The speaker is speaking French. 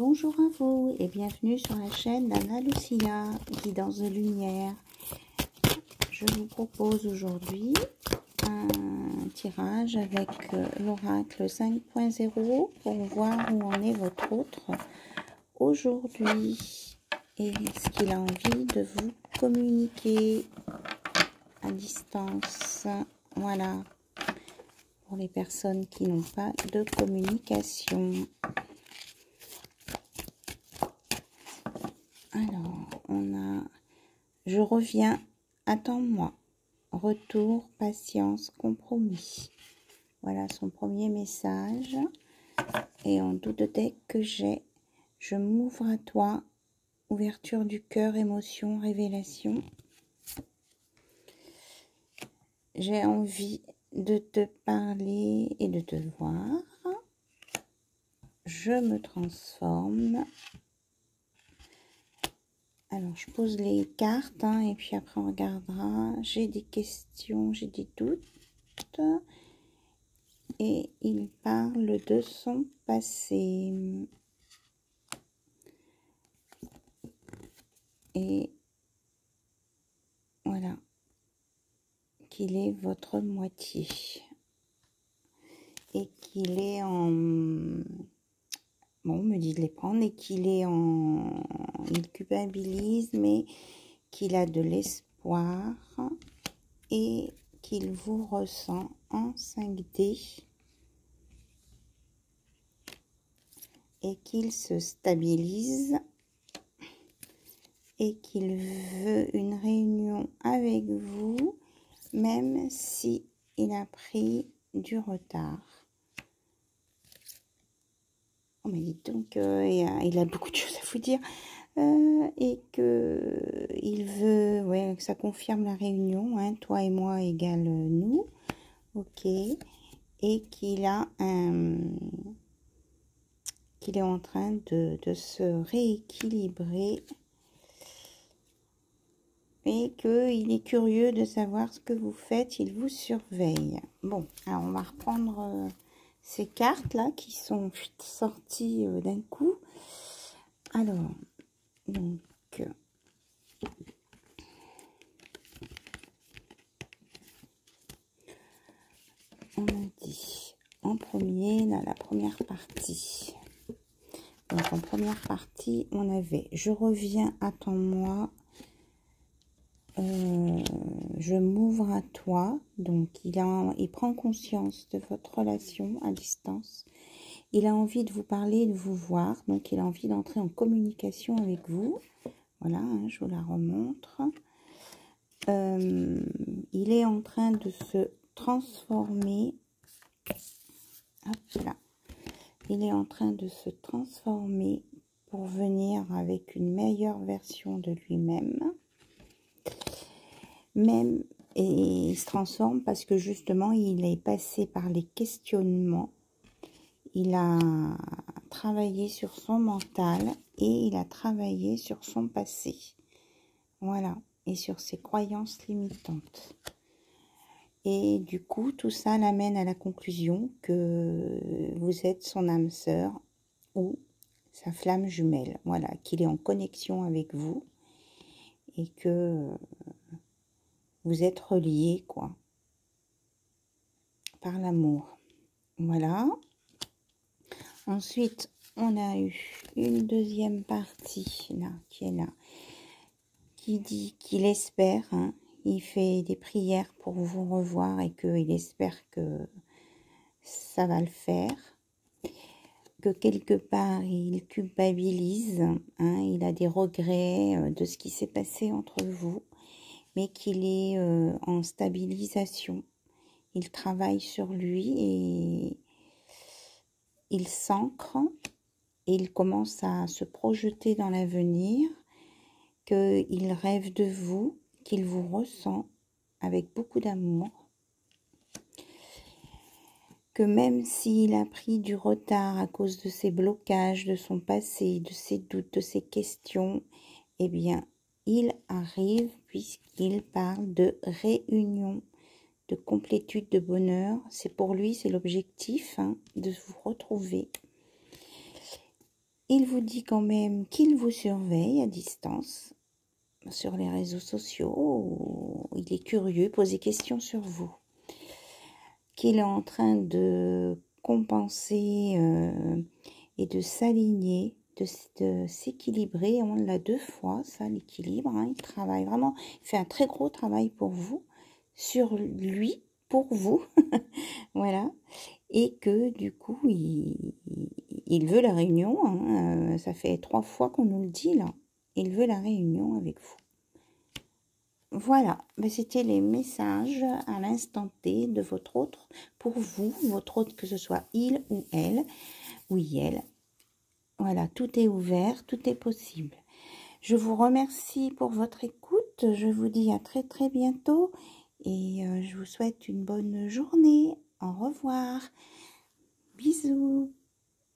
Bonjour à vous et bienvenue sur la chaîne d'Anna Lucia, Guidance de Lumière. Je vous propose aujourd'hui un tirage avec l'oracle 5.0 pour voir où en est votre autre aujourd'hui et ce qu'il a envie de vous communiquer à distance. Voilà, pour les personnes qui n'ont pas de communication. Alors, on a « Je reviens, attends-moi, retour, patience, compromis ». Voilà son premier message. Et en doute de deck que j'ai « Je m'ouvre à toi, ouverture du cœur, émotion, révélation ». J'ai envie de te parler et de te voir. Je me transforme. Alors, je pose les cartes et puis après on regardera. J'ai des questions, j'ai des doutes. Et il parle de son passé. Et voilà. Qu'il est votre moitié. Et qu'il est en... Bon, on me dit de les prendre et qu'il est en... Il culpabilise, mais qu'il a de l'espoir et qu'il vous ressent en 5D et qu'il se stabilise et qu'il veut une réunion avec vous, même si il a pris du retard. Oh, mais dites donc, il a beaucoup de choses à vous dire. Et que il veut, ouais, que ça confirme la réunion, hein, toi et moi égale nous, ok, et qu'il a qu'il est en train de se rééquilibrer et qu'il est curieux de savoir ce que vous faites, il vous surveille. Bon, alors on va reprendre ces cartes là qui sont sorties d'un coup. Alors, donc on a dit en premier, dans la première partie. Donc en première partie, on avait « Je reviens, attends-moi, je m'ouvre à toi ». Donc il prend conscience de votre relation à distance. Il a envie de vous parler, de vous voir. Donc il a envie d'entrer en communication avec vous. Voilà, hein, je vous la remontre. Il est en train de se transformer. Hop là. Il est en train de se transformer pour venir avec une meilleure version de lui-même. Et il se transforme parce que justement, il est passé par les questionnements. Il a travaillé sur son mental et il a travaillé sur son passé. Voilà. Et sur ses croyances limitantes. Et du coup, tout ça l'amène à la conclusion que vous êtes son âme sœur ou sa flamme jumelle. Voilà, qu'il est en connexion avec vous et que vous êtes reliés, quoi, par l'amour. Voilà. Ensuite, on a eu une deuxième partie, là, qui est là, qui dit qu'il espère, hein, il fait des prières pour vous revoir et qu'il espère que ça va le faire. Que quelque part, il culpabilise, hein, il a des regrets de ce qui s'est passé entre vous, mais qu'il est en stabilisation. Il travaille sur lui et il s'ancre et il commence à se projeter dans l'avenir, qu'il rêve de vous, qu'il vous ressent avec beaucoup d'amour, que même s'il a pris du retard à cause de ses blocages, de son passé, de ses doutes, de ses questions, eh bien, il arrive puisqu'il parle de réunion, de complétude, de bonheur. C'est pour lui, c'est l'objectif, hein, de vous retrouver. Il vous dit quand même qu'il vous surveille à distance sur les réseaux sociaux. Il est curieux, pose des questions sur vous. Qu'il est en train de compenser et de s'aligner, de s'équilibrer. On l'a 2 fois, ça, l'équilibre. Hein. Il travaille vraiment, il fait un très gros travail pour vous, sur lui, pour vous. Voilà. Et que du coup, il veut la réunion. Hein. Ça fait 3 fois qu'on nous le dit là. Il veut la réunion avec vous. Voilà, c'était les messages à l'instant T de votre autre, pour vous, votre autre, que ce soit il ou elle, oui elle. Voilà, tout est ouvert, tout est possible. Je vous remercie pour votre écoute, je vous dis à très très bientôt et je vous souhaite une bonne journée. Au revoir, bisous.